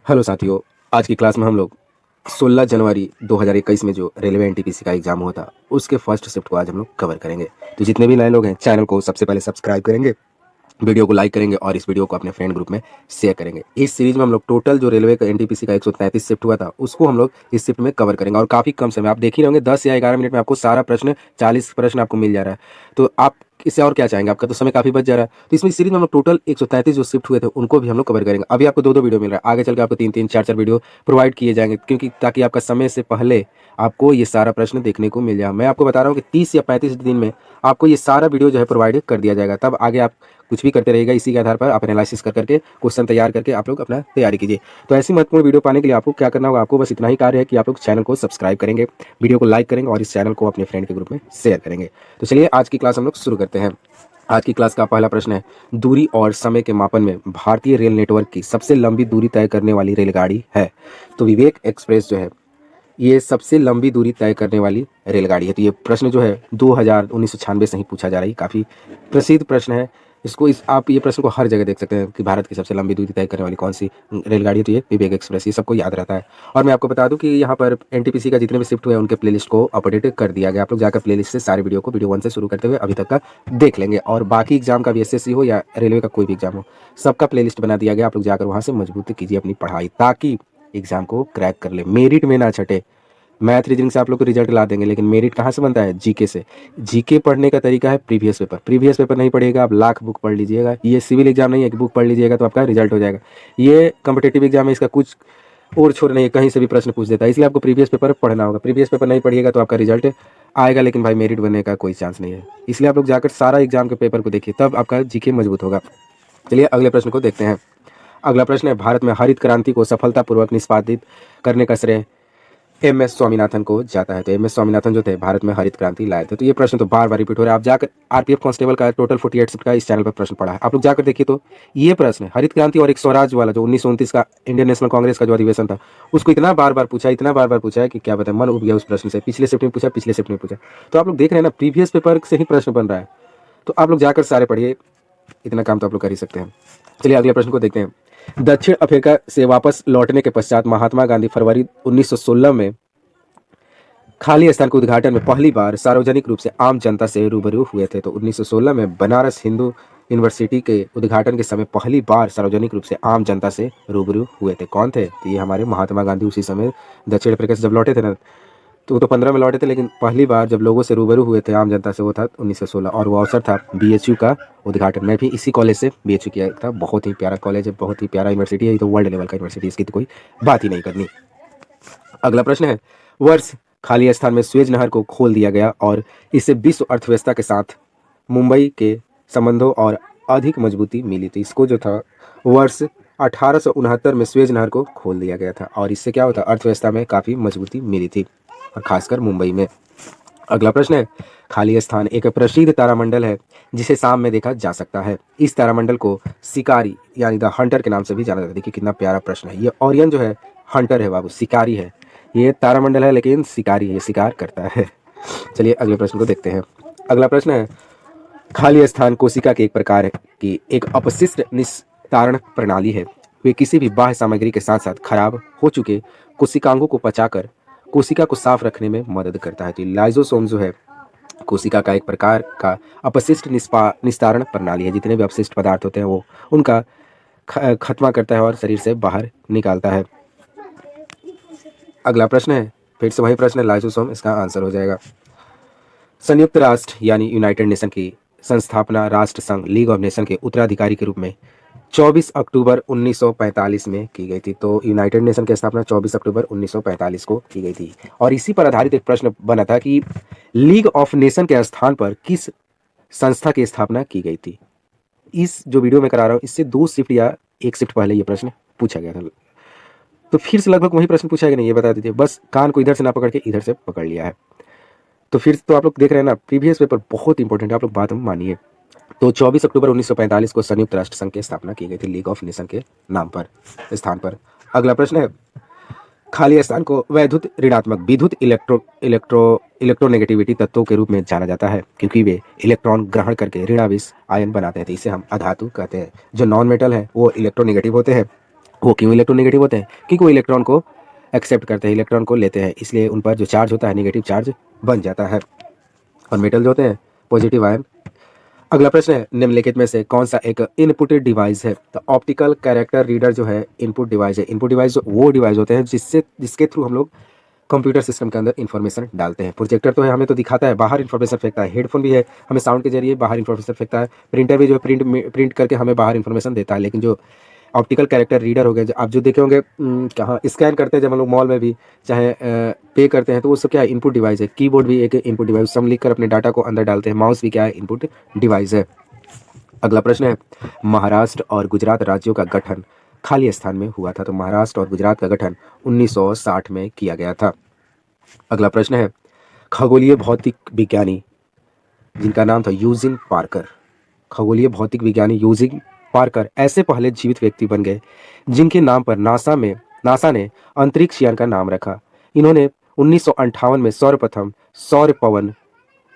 Hello साथियों। आज की क्लास में हम लोग 16 जनवरी 2021 में जो रेलवे एनटीपीसी का एग्जाम हुआ था उसके फर्स्ट शिफ्ट को आज हम लोग कवर करेंगे। तो जितने भी नए लोग हैं चैनल को सबसे पहले सब्सक्राइब करेंगे, वीडियो को लाइक करेंगे और इस वीडियो को अपने फ्रेंड ग्रुप में शेयर करेंगे। इस सीरीज में हम लोग टोटल जो रेलवे का एनटीपीसी का 133 शिफ्ट हुआ था उसको हम लोग इस शिफ्ट में कवर करेंगे और काफ़ी कम समय, आप देख ही रहेंगे 10 या 11 मिनट में आपको सारा प्रश्न 40 प्रश्न आपको मिल जा रहा है। तो आप इससे और क्या चाहेंगे, आपका तो समय काफ़ी बच जा रहा है। तो इसमें सीरीज में हम लोग टोटल 133 जो शिफ्ट हुए थे उनको भी हम लोग कवर करेंगे। अभी आपको दो दो वीडियो मिल रहा है, आगे चल के आपको तीन तीन चार चार वीडियो प्रोवाइड किए जाएंगे, क्योंकि ताकि आपका समय से पहले आपको ये सारा प्रश्न देखने को मिल जाए। मैं आपको बता रहा हूँ कि 30 या 35 दिन में आपको ये सारा वीडियो जो है प्रोवाइड कर दिया जाएगा। तब आगे आप कुछ भी करते रहेगा, इसी के आधार पर आप एनालिसिस कर करके क्वेश्चन तैयार करके आप लोग अपना तैयारी कीजिए। तो ऐसी महत्वपूर्ण वीडियो पाने के लिए आपको क्या करना होगा, आपको बस इतना ही कार्य है कि आप लोग चैनल को सब्सक्राइब करेंगे, वीडियो को लाइक करेंगे और इस चैनल को अपने फ्रेंड के ग्रुप में शेयर करेंगे। तो चलिए आज की क्लास हम लोग शुरू करते हैं। आज की क्लास का पहला प्रश्न है, दूरी और समय के मापन में भारतीय रेल नेटवर्क की सबसे लंबी दूरी तय करने वाली रेलगाड़ी है। तो विवेक एक्सप्रेस जो है ये सबसे लंबी दूरी तय करने वाली रेलगाड़ी है। तो ये प्रश्न जो है 1996 से ही पूछा जा रहा है, काफ़ी प्रसिद्ध प्रश्न है। इसको आप ये प्रश्न को हर जगह देख सकते हैं कि भारत की सबसे लंबी दूरी तय करने वाली कौन सी रेलगाड़ी है। तो ये विवेक एक्सप्रेस, ये सबको याद रहता है। और मैं आपको बता दूं कि यहाँ पर एनटीपीसी का जितने भी शिफ्ट हुए हैं उनके प्लेलिस्ट को अपडेट कर दिया गया। आप लोग जाकर प्लेलिस्ट से सारे वीडियो को वीडियो 1 से शुरू करते हुए अभी तक का देख लेंगे। और बाकी एग्जाम का भी एसएससी हो या रेलवे का कोई भी एग्जाम हो, सबका प्लेलिस्ट बना दिया गया। आप लोग जाकर वहाँ से मजबूत कीजिए अपनी पढ़ाई ताकि एग्जाम को क्रैक कर ले, मेरिट में ना छटे। मैथ रीजनिंग से आप लोग को रिजल्ट ला देंगे, लेकिन मेरिट कहाँ से बनता है? जीके से। जीके पढ़ने का तरीका है प्रीवियस पेपर। प्रीवियस पेपर नहीं पढ़िएगा, आप लाख बुक पढ़ लीजिएगा। ये सिविल एग्जाम नहीं है कि बुक पढ़ लीजिएगा तो आपका रिजल्ट हो जाएगा। ये कॉम्पिटेटिव एग्जाम है, इसका कुछ और छोर नहीं है, कहीं से भी प्रश्न पूछ देता है। इसलिए आपको प्रीवियस पेपर पढ़ना होगा। प्रीवियस पेपर नहीं पढ़िएगा तो आपका रिजल्ट आएगा, लेकिन भाई मेरिट बनने का कोई चांस नहीं है। इसलिए आप लोग जाकर सारा एग्जाम के पेपर को देखिए, तब आपका जीके मजबूत होगा। चलिए अगले प्रश्न को देखते हैं। अगला प्रश्न है, भारत में हरित क्रांति को सफलतापूर्वक निष्पादित करने का श्रेय एमएस स्वामीनाथन को जाता है। तो एमएस स्वामीनाथन जो थे भारत में हरित क्रांति लाए थे। तो ये प्रश्न तो बार बार रिपीट हो रहा है। आप जाकर आरपीएफ कांस्टेबल का टोटल 48 शिफ्ट का इस चैनल पर प्रश्न पढ़ा है, आप लोग जाकर देखिए। तो ये प्रश्न हरित क्रांति और एक स्वराज वाला जो 1929 का इंडियन नेशनल कांग्रेस का जो अधिवेशन था उसको इतना बार बार पूछा, इतना बार बार पूछा है कि क्या बताए, मन उब गया उस प्रश्न से। पिछले शिफ्ट में पूछा, पिछले शिफ्ट में पूछा। तो आप लोग देख रहे हैं ना, प्रीवियस पेपर से ही प्रश्न बन रहा है। तो आप लोग जाकर सारे पढ़िए, इतना काम तो आप लोग कर ही सकते हैं। चलिए अगले प्रश्न को देखते हैं। दक्षिण अफ्रीका से वापस लौटने के पश्चात महात्मा गांधी फरवरी 1916 में खाली स्थान के उद्घाटन में पहली बार सार्वजनिक रूप से आम जनता से रूबरू हुए थे। तो 1916 में बनारस हिंदू यूनिवर्सिटी के उद्घाटन के समय पहली बार सार्वजनिक रूप से आम जनता से रूबरू हुए थे। कौन थे? तो ये हमारे महात्मा गांधी उसी समय दक्षिण अफ्रीका से जब लौटे थे ना, तो वो तो 15 में लौटे थे, लेकिन पहली बार जब लोगों से रूबरू हुए थे आम जनता से वो था 1916। और वो अवसर था बीएचयू का उद्घाटन। मैं भी इसी कॉलेज से बीएचयू किया था। बहुत ही प्यारा कॉलेज है, बहुत ही प्यारा यूनिवर्सिटी है। ये तो वर्ल्ड लेवल का यूनिवर्सिटी, इसकी तो कोई बात ही नहीं करनी। अगला प्रश्न है, वर्ष खाली स्थान में स्वेज नहर को खोल दिया गया और इससे विश्व अर्थव्यवस्था के साथ मुंबई के संबंधों और अधिक मजबूती मिली थी। इसको जो था वर्ष 1869 में स्वेज नहर को खोल दिया गया था और इससे क्या होता, अर्थव्यवस्था में काफ़ी मजबूती मिली थी और खासकर मुंबई में। अगला प्रश्न है, खाली स्थान एक प्रसिद्ध तारामंडल है जिसे शाम में देखा जा सकता है। इस तारामंडल को शिकारी यानी द हंटर के नाम से भी जाना जाता है। देखिए कितना प्यारा प्रश्न है। ये ओरियन जो है हंटर है बाबू, शिकारी है। ये तारामंडल है लेकिन शिकारी है, ये शिकार करता है। चलिए अगले प्रश्न को देखते हैं। अगला प्रश्न है, खाली स्थान कोशिका के एक प्रकार है कि एक अपशिष्ट निस्तारण प्रणाली है। वे किसी भी बाह्य सामग्री के साथ साथ खराब हो चुके कोशिकांगों को पचाकर कोशिका को साफ रखने में मदद करता है। तो लाइजोसोम जो है कोशिका का एक प्रकार का अपशिष्ट निस्तारण प्रणाली है। जितने भी अपशिष्ट पदार्थ होते हैं वो उनका खत्मा करता है और शरीर से बाहर निकालता है। अगला प्रश्न है, फिर से वही प्रश्न है, लाइसोसोम इसका आंसर हो जाएगा। संयुक्त राष्ट्र यानी यूनाइटेड नेशन की संस्थापना राष्ट्र संघ लीग ऑफ नेशन के उत्तराधिकारी के रूप में 24 अक्टूबर 1945 में की गई थी। तो यूनाइटेड नेशन की स्थापना 24 अक्टूबर 1945 को की गई थी और इसी पर आधारित एक प्रश्न बना था कि लीग ऑफ नेशन के स्थान पर किस संस्था की स्थापना की गई थी। इस जो वीडियो में करा रहा हूँ इससे 2 शिफ्ट या 1 शिफ्ट पहले ये प्रश्न पूछा गया था। तो फिर से लगभग वही प्रश्न पूछा गया, नहीं ये बता दीजिए, बस कान को इधर से ना पकड़ के इधर से पकड़ लिया है। तो फिर तो आप लोग देख रहे हैं ना, प्रीवियस पेपर बहुत इंपॉर्टेंट है, आप लोग बात मानिए। तो 24 अक्टूबर 1945 को संयुक्त राष्ट्र संघ की स्थापना की गई थी लीग ऑफ नेशन के नाम पर, स्थान पर। अगला प्रश्न है, खाली स्थान को वैद्युत ऋणात्मक विद्युत इलेक्ट्रोनेगेटिविटी तत्वों के रूप में जाना जाता है क्योंकि वे इलेक्ट्रॉन ग्रहण करके ऋणावेश आयन बनाते हैं। तो इसे हम अधातु कहते हैं। जो नॉन मेटल है वो इलेक्ट्रोनेगेटिव होते हैं वो क्यों इलेक्ट्रोनेगेटिव होते हैं? क्योंकि वो इलेक्ट्रॉन को एक्सेप्ट करते हैं, इलेक्ट्रॉन को लेते हैं, इसलिए उन पर जो चार्ज होता है नेगेटिव चार्ज बन जाता है। और मेटल जो होते हैं पॉजिटिव आयन। अगला प्रश्न है, निम्नलिखित में से कौन सा एक इनपुट डिवाइस है? तो ऑप्टिकल कैरेक्टर रीडर जो है इनपुट डिवाइस है। इनपुट डिवाइस जो वो डिवाइस होते हैं जिसके थ्रू हम लोग कंप्यूटर सिस्टम के अंदर इन्फॉर्मेशन डालते हैं। प्रोजेक्टर तो है, हमें तो दिखाता है, बाहर इन्फॉर्मेशन फेंकता है। हेडफोन भी है, हमें साउंड के जरिए बाहर इन्फॉर्मेशन फेंकता है। प्रिंटर भी जो है प्रिंट करके हमें बाहर इन्फॉर्मेशन देता है। लेकिन जो ऑप्टिकल कैरेक्टर रीडर हो गए, आप जो देखे होंगे कहाँ स्कैन करते हैं जब हम लोग मॉल में भी चाहे पे करते हैं, तो वो सब क्या है? इनपुट डिवाइस है। कीबोर्ड भी एक इनपुट डिवाइस, हम लिख कर अपने डाटा को अंदर डालते हैं। माउस भी क्या है? इनपुट डिवाइस है। अगला प्रश्न है, महाराष्ट्र और गुजरात राज्यों का गठन खाली स्थान में हुआ था। तो महाराष्ट्र और गुजरात का गठन 1960 में किया गया था। अगला प्रश्न है, खगोलीय भौतिक विज्ञानी जिनका नाम था यूजिन पार्कर, खगोलीय भौतिक विज्ञानी यूजिन पार्कर ऐसे पहले जीवित व्यक्ति बन गए जिनके नाम पर नासा ने अंतरिक्ष यान का नाम रखा। इन्होंने 1958 में सर्वप्रथम सौर पवन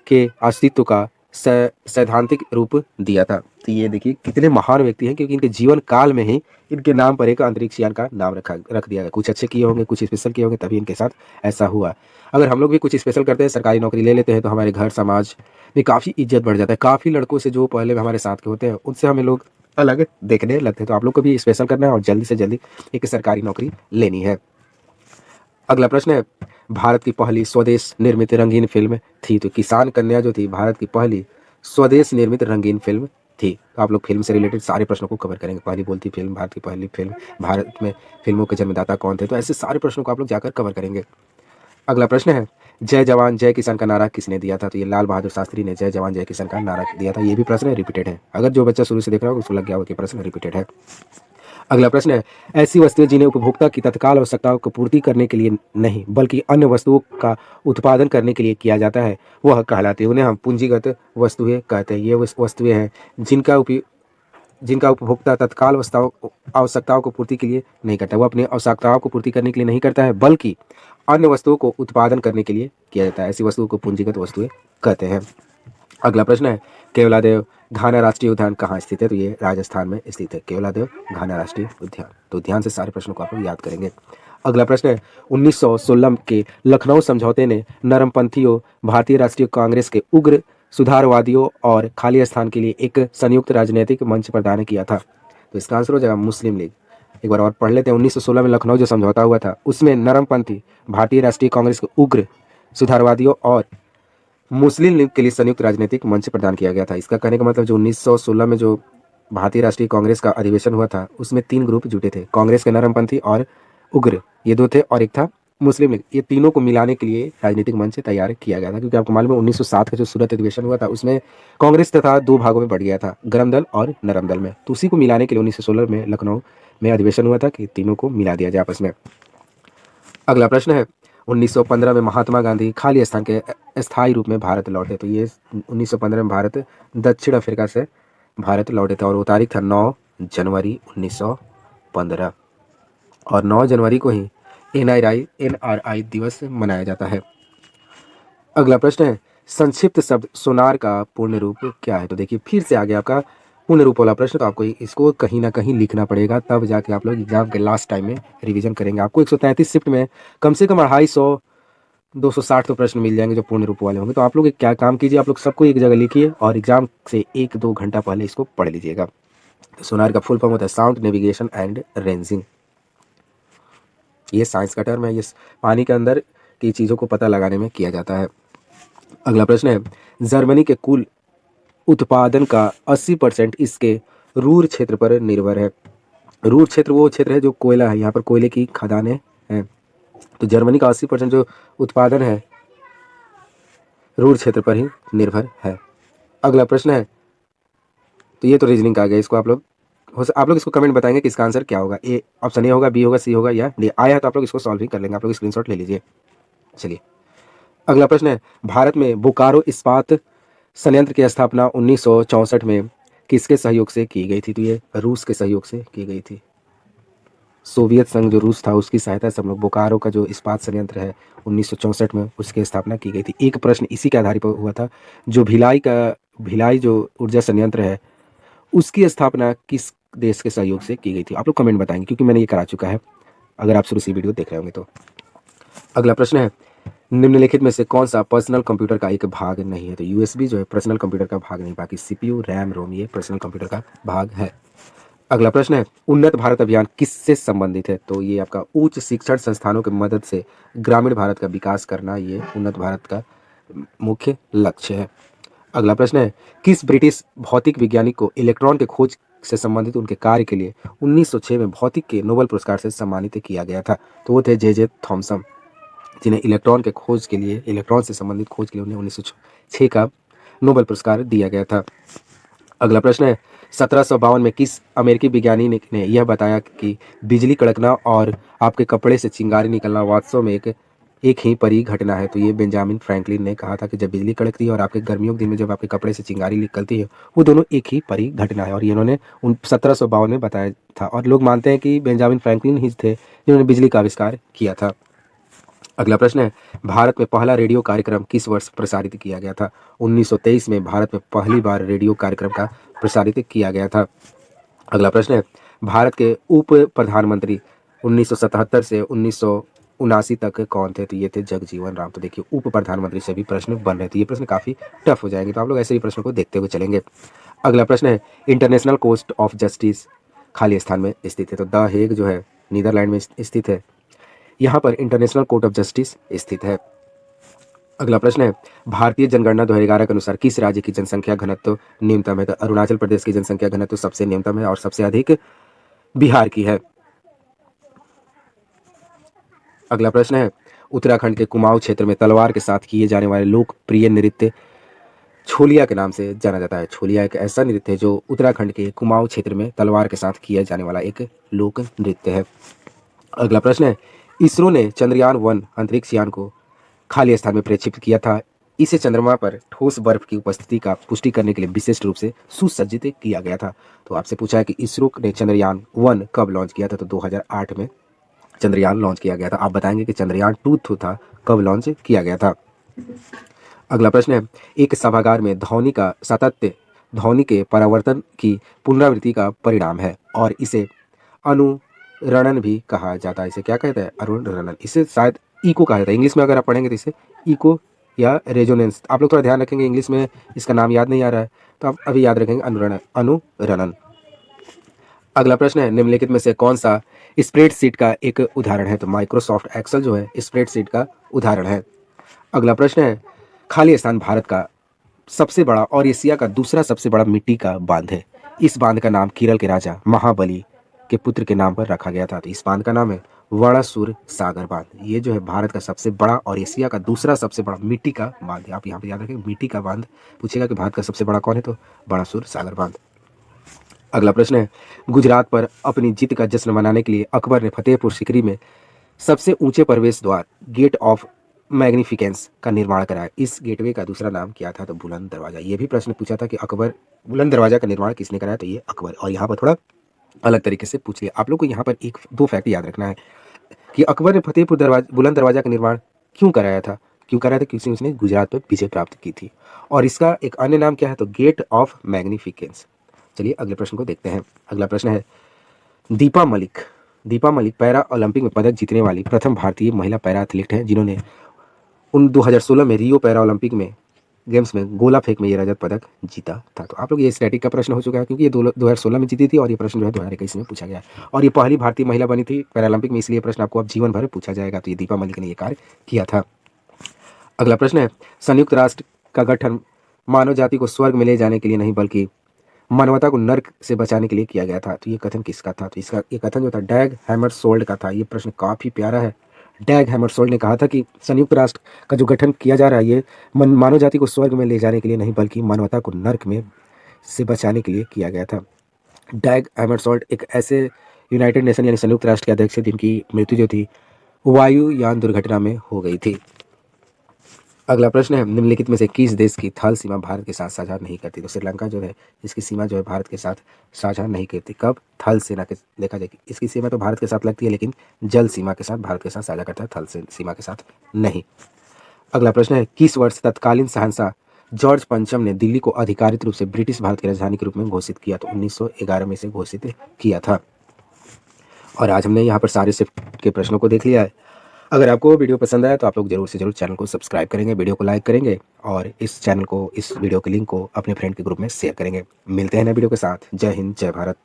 के अस्तित्व का सैद्धांतिक रूप दिया था। तो ये देखिए कितने महान व्यक्ति हैं, क्योंकि इनके जीवन काल में ही इनके नाम पर एक अंतरिक्ष यान का नाम रख दिया गया। कुछ अच्छे किए होंगे, कुछ स्पेशल किए होंगे, तभी इनके साथ ऐसा हुआ। अगर हम लोग भी कुछ स्पेशल करते हैं, सरकारी नौकरी ले लेते हैं, तो हमारे घर समाज में काफ़ी इज्जत बढ़ जाता है। काफ़ी लड़कों से जो पहले हमारे साथ के होते हैं उनसे हमें लोग अलग देखने लगते हैं। तो आप लोग को भी स्पेशल करना है और जल्दी से जल्दी एक सरकारी नौकरी लेनी है। अगला प्रश्न है, भारत की पहली स्वदेश निर्मित रंगीन फिल्म थी। तो किसान कन्या जो थी भारत की पहली स्वदेश निर्मित रंगीन फिल्म थी। तो आप लोग फिल्म से रिलेटेड सारे प्रश्नों को कवर करेंगे। पहली बोलती फिल्म, भारत की पहली फिल्म, भारत में फिल्मों के जन्मदाता कौन थे? तो ऐसे सारे प्रश्नों को आप लोग जाकर कवर करेंगे। अगला प्रश्न है, जय जवान जय किसान का नारा किसने दिया था? तो ये लाल बहादुर शास्त्री ने जय जवान जय किसान का नारा दिया था। ये भी प्रश्न रिपीटेड है। अगर जो बच्चा शुरू से देख रहा होगा उसको लग गया होगा कि प्रश्न रिपीटेड है। अगला प्रश्न है, ऐसी वस्तुएं जिन्हें उपभोक्ता की तत्काल आवश्यकताओं को पूर्ति करने के लिए नहीं बल्कि अन्य वस्तुओं का उत्पादन करने के लिए किया जाता है, वह कहलाती है, उन्हें हम पूंजीगत वस्तुएं कहते हैं। ये वस्तुएं हैं जिनका उपभोक्ता तत्काल आवश्यकताओं को पूर्ति के लिए नहीं करता। वो अपनी आवश्यकताओं को पूर्ति करने के लिए नहीं करता है, बल्कि अन्य वस्तुओं को उत्पादन करने के लिए किया जाता है। ऐसी वस्तुओं को पूंजीगत वस्तुएं कहते हैं। अगला प्रश्न है, केवलादेव घाना राष्ट्रीय उद्यान कहाँ स्थित है? तो ये राजस्थान में स्थित है, केवलादेव घाना राष्ट्रीय उद्यान। तो ध्यान से सारे प्रश्नों को आप लोग याद करेंगे। अगला प्रश्न है, 1916 के लखनऊ समझौते ने नरमपंथियों, भारतीय राष्ट्रीय कांग्रेस के उग्र सुधारवादियों और खाली स्थान के लिए एक संयुक्त राजनीतिक मंच प्रदान किया था। तो इसका आंसर हो जाएगा मुस्लिम लीग। एक बार और पढ़ लेते हैं। 1916 में लखनऊ जो समझौता हुआ था उसमें नरमपंथी, भारतीय राष्ट्रीय कांग्रेस के उग्र सुधारवादियों और मुस्लिम लीग के लिए संयुक्त राजनीतिक मंच प्रदान किया गया था। इसका कहने का मतलब जो 1916 में जो भारतीय राष्ट्रीय कांग्रेस का अधिवेशन हुआ था उसमें 3 ग्रुप जुटे थे, कांग्रेस के नरमपंथी और उग्र, ये 2 थे, और एक था मुस्लिम लीग। ये तीनों को मिलाने के लिए राजनीतिक मंच तैयार किया गया था, क्योंकि आपको मालूम है 1907 का जो सूरत अधिवेशन हुआ था उसमें कांग्रेस तथा 2 भागों में बढ़ गया था, गरम दल और नरम दल में। तो उसी को मिलाने के लिए 1916 में लखनऊ में अधिवेशन हुआ था कि तीनों को मिला दिया जाए आपस में। अगला प्रश्न है, 1915 में महात्मा गांधी खाली स्थान के स्थायी रूप में भारत लौटे। तो ये 1915 में भारत दक्षिण अफ्रीका से भारत लौटे थे और वो तारीख था 9 जनवरी 1915, और 9 जनवरी को ही NRI दिवस मनाया जाता है। अगला प्रश्न है, संक्षिप्त शब्द सोनार का पूर्ण रूप क्या है? तो देखिए फिर से आ गया आपका पूर्ण रूप वाला प्रश्न। तो आपको इसको कहीं ना कहीं लिखना पड़ेगा, तब जाके आप लोग एग्जाम के लास्ट टाइम में रिवीजन करेंगे। आपको 133 शिफ्ट में कम से कम 250 260 तो प्रश्न मिल जाएंगे जो पूर्ण रूप वाले होंगे। तो आप लोग क्या काम कीजिए, आप लोग सबको एक जगह लिखिए और एग्जाम से 1-2 घंटा पहले इसको पढ़ लीजिएगा। तो सोनार का फुल फॉर्म होता है साउंड नेविगेशन एंड रेंजिंग। ये साइंस का टर्म है, ये पानी के अंदर की चीज़ों को पता लगाने में किया जाता है। अगला प्रश्न है, जर्मनी के कुल उत्पादन का 80% इसके रूर क्षेत्र पर निर्भर है। रूर क्षेत्र वो क्षेत्र है जो कोयला है, यहाँ पर कोयले की खदानें हैं। तो जर्मनी का 80% जो उत्पादन है रूर क्षेत्र पर ही निर्भर है। अगला प्रश्न है, तो ये तो रीजनिंग का आ गया, इसको आप लोग इसको कमेंट बताएंगे कि इसका आंसर क्या होगा। ए ऑप्शन ए होगा, बी होगा, सी होगा या डी। आया है तो आप लोग इसको सॉल्व ही कर लेंगे। आप लोग स्क्रीनशॉट ले लीजिए। चलिए अगला प्रश्न है, भारत में बोकारो इस्पात संयंत्र की स्थापना 1964 में किसके सहयोग से की गई थी? तो ये रूस के सहयोग से की गई थी। सोवियत संघ जो रूस था उसकी सहायता से हम लोग बोकारो का जो इस्पात संयंत्र है 1964 में उसकी स्थापना की गई थी। एक प्रश्न इसी के आधार पर हुआ था, जो भिलाई जो ऊर्जा संयंत्र है उसकी स्थापना किस देश के सहयोग से की गई थी? आप लोग कमेंट बताएंगे, क्योंकि मैंने ये करा चुका है अगर आप शुरू से वीडियो देख रहे होंगे तो। अगला प्रश्न है, निम्नलिखित में से कौन सा पर्सनल कंप्यूटर का एक भाग नहीं है? तो यूएसबी जो है पर्सनल कंप्यूटर का भाग नहीं, बाकी सीपीयू, रैम, रोम ये पर्सनल कंप्यूटर का भाग है। अगला प्रश्न है, उन्नत भारत अभियान किससे संबंधित है? तो ये आपका उच्च शिक्षण संस्थानों की मदद से ग्रामीण भारत का विकास करना, ये उन्नत भारत का मुख्य लक्ष्य है। अगला प्रश्न है, किस ब्रिटिश भौतिक वैज्ञानिक को इलेक्ट्रॉन के खोज से संबंधित उनके कार्य के लिए 1906 में भौतिक के नोबेल पुरस्कार से सम्मानित किया गया था? तो वो थे जे थॉमसन, जिन्हें इलेक्ट्रॉन के खोज के लिए, इलेक्ट्रॉन से संबंधित खोज के लिए उन्हें 1906 का नोबेल पुरस्कार दिया गया था। अगला प्रश्न है, 1752 में किस अमेरिकी वैज्ञानिक ने यह बताया कि बिजली कड़कना और आपके कपड़े से चिंगारी निकलना वास्तव में एक ही परी घटना है? तो ये बेंजामिन फ्रैंकलिन ने कहा था कि जब बिजली कड़कती है और आपके गर्मियों के दिन में जब आपके कपड़े से चिंगारी निकलती है, वो दोनों एक ही परी घटना है, और ये इन्होंने 1752 में बताया था, और लोग मानते हैं कि बेंजामिन फ्रैंकलिन ही थे जिन्होंने बिजली का आविष्कार किया था। अगला प्रश्न है, भारत में पहला रेडियो कार्यक्रम किस वर्ष प्रसारित किया गया था? 1923 में भारत में पहली बार रेडियो कार्यक्रम का प्रसारित किया गया था। अगला प्रश्न है, भारत के उप प्रधानमंत्री 1977 से 1979 तक कौन थे? तो ये थे जगजीवन राम। तो देखिए, उप प्रधानमंत्री से भी प्रश्न बन रहे थे, ये प्रश्न काफ़ी टफ हो जाएंगे, तो आप लोग ऐसे ही प्रश्नों को देखते हुए चलेंगे। अगला प्रश्न है, इंटरनेशनल कोर्ट ऑफ जस्टिस खाली स्थान में स्थित है? तो द हेग जो है नीदरलैंड में स्थित है, यहाँ पर इंटरनेशनल कोर्ट ऑफ जस्टिस स्थित है। अगला प्रश्न है, भारतीय जनगणना 2011 के अनुसार किस राज्य की जनसंख्या घनत्व न्यूनतम है? तो अरुणाचल प्रदेश की जनसंख्या घनत्व सबसे न्यूनतम है और सबसे अधिक बिहार की है। अगला प्रश्न है, उत्तराखंड के कुमाऊं क्षेत्र में तलवार के साथ किए जाने वाले लोकप्रिय नृत्य छोलिया के नाम से जाना जाता है। छोलिया एक ऐसा नृत्य है जो उत्तराखंड के कुमाऊं क्षेत्र में तलवार के साथ किया जाने वाला एक लोक नृत्य है। अगला प्रश्न है, इसरो ने चंद्रयान-1 अंतरिक्ष यान को खाली स्थान में प्रक्षेपित किया था। इसे चंद्रमा पर ठोस बर्फ की उपस्थिति का पुष्टि करने के लिए विशेष रूप से सुसज्जित किया गया था। तो आपसे पूछा है कि इसरो ने चंद्रयान-1 कब लॉन्च किया था? तो 2008 में चंद्रयान लॉन्च किया गया था। आप बताएंगे कि चंद्रयान-2 था कब लॉन्च किया गया था। अगला प्रश्न है, एक सभागार में ध्वनि का सातत्य ध्वनि के परावर्तन की पुनरावृत्ति का परिणाम है और इसे अनुरणन भी कहा जाता है। इसे क्या कहते हैं? अनुरणन। इसे शायद इको कहा जाता है। इंग्लिश में अगर आप पढ़ेंगे तो इसे इको या रेजोनेंस। आप लोग थोड़ा ध्यान रखेंगे, इंग्लिश में इसका नाम याद नहीं आ रहा है, तो आप अभी याद रखेंगे अनुरणन। अगला प्रश्न है, निम्नलिखित में से कौन सा स्प्रेडशीट का एक उदाहरण है? तो माइक्रोसॉफ्ट एक्सेल जो है स्प्रेडशीट का उदाहरण है। अगला प्रश्न है, खाली स्थान भारत का सबसे बड़ा और एशिया का दूसरा सबसे बड़ा मिट्टी का बांध है। इस बांध का नाम केरल के राजा महाबली के पुत्र के नाम पर रखा गया था। तो इस बांध का नाम है वर्णासुर सागर बांध। ये जो है भारत का सबसे बड़ा और एशिया का दूसरा सबसे बड़ा मिट्टी का बांध है। आप यहाँ पे याद रखें, मिट्टी का बांध पूछेगा कि भारत का सबसे बड़ा कौन है, तो वर्णासुर सागर बांध। अगला प्रश्न है, गुजरात पर अपनी जीत का जश्न मनाने के लिए अकबर ने फतेहपुर सीकरी में सबसे ऊंचे प्रवेश द्वार गेट ऑफ मैग्निफिकेंस का निर्माण कराया। इस गेटवे का दूसरा नाम क्या था? तो बुलंद दरवाजा। ये भी प्रश्न पूछा था कि अकबर बुलंद दरवाजा का निर्माण किसने कराया? तो ये अकबर। और यहाँ पर थोड़ा अलग तरीके से पूछ लिया। आप लोग को यहाँ पर एक दो फैक्ट याद रखना है कि अकबर ने फतेहपुर बुलंद दरवाजा का निर्माण क्यों कराया था? क्योंकि उसने गुजरात पर विजय प्राप्त की थी। और इसका एक अन्य नाम क्या है? तो गेट ऑफ मैग्निफिकेंस। चलिए अगले प्रश्न को देखते हैं। अगला प्रश्न है, दीपा मलिक पैरा ओलंपिक में पदक जीतने वाली प्रथम भारतीय महिला पैरा एथलीट हैं, जिन्होंने 2016 में रियो पैरा ओलंपिक में गेम्स में गोला फेंक में ये रजत पदक जीता था। तो आप लोग ये स्टैटिक का प्रश्न हो चुका है, क्योंकि ये 2016 में जीती थी और ये प्रश्न जो है 2021 में पूछा गया है और ये पहली भारतीय महिला बनी थी पैरा ओलंपिक में, इसलिए प्रश्न आपको अब जीवन भर पूछा जाएगा। तो ये दीपा मलिक ने ये कार्य किया था। अगला प्रश्न है, संयुक्त राष्ट्र का गठन मानव जाति को स्वर्ग में ले जाने के लिए नहीं बल्कि मानवता को नर्क से बचाने के लिए किया गया था। तो ये कथन किसका था? तो इसका ये कथन जो था डैग हैमरशोल्ड का था। ये प्रश्न काफ़ी प्यारा है। डैग हैमरशोल्ड ने कहा था कि संयुक्त राष्ट्र का जो गठन किया जा रहा है ये मानव जाति को स्वर्ग में ले जाने के लिए नहीं बल्कि मानवता को नर्क में से बचाने के लिए किया गया था। डैग हैमरशोल्ड एक ऐसे यूनाइटेड नेशन यानी संयुक्त राष्ट्र के अध्यक्ष थे जिनकी मृत्यु जो थी वायुयान दुर्घटना में हो गई थी। अगला प्रश्न है, निम्नलिखित में से किस देश की थल सीमा भारत के साथ साझा नहीं करती? तो श्रीलंका जो है इसकी सीमा जो है भारत के साथ साझा नहीं करती। कब? थल सेना के देखा जाए, इसकी सीमा तो भारत के साथ लगती है लेकिन जल सीमा के साथ भारत के साथ साझा करता है, थल सीमा के साथ नहीं। अगला प्रश्न है, किस वर्ष तत्कालीन शहंशाह जॉर्ज पंचम ने दिल्ली को आधिकारिक रूप से ब्रिटिश भारत की राजधानी के रूप में घोषित किया तो 1911 में से घोषित किया था। और आज हमने यहाँ पर सारे शिफ्ट के प्रश्नों को देख लिया है। अगर आपको वीडियो पसंद आया तो आप लोग जरूर से जरूर चैनल को सब्सक्राइब करेंगे, वीडियो को लाइक करेंगे और इस चैनल को, इस वीडियो के लिंक को अपने फ्रेंड के ग्रुप में शेयर करेंगे। मिलते हैं नए वीडियो के साथ। जय हिंद, जय भारत।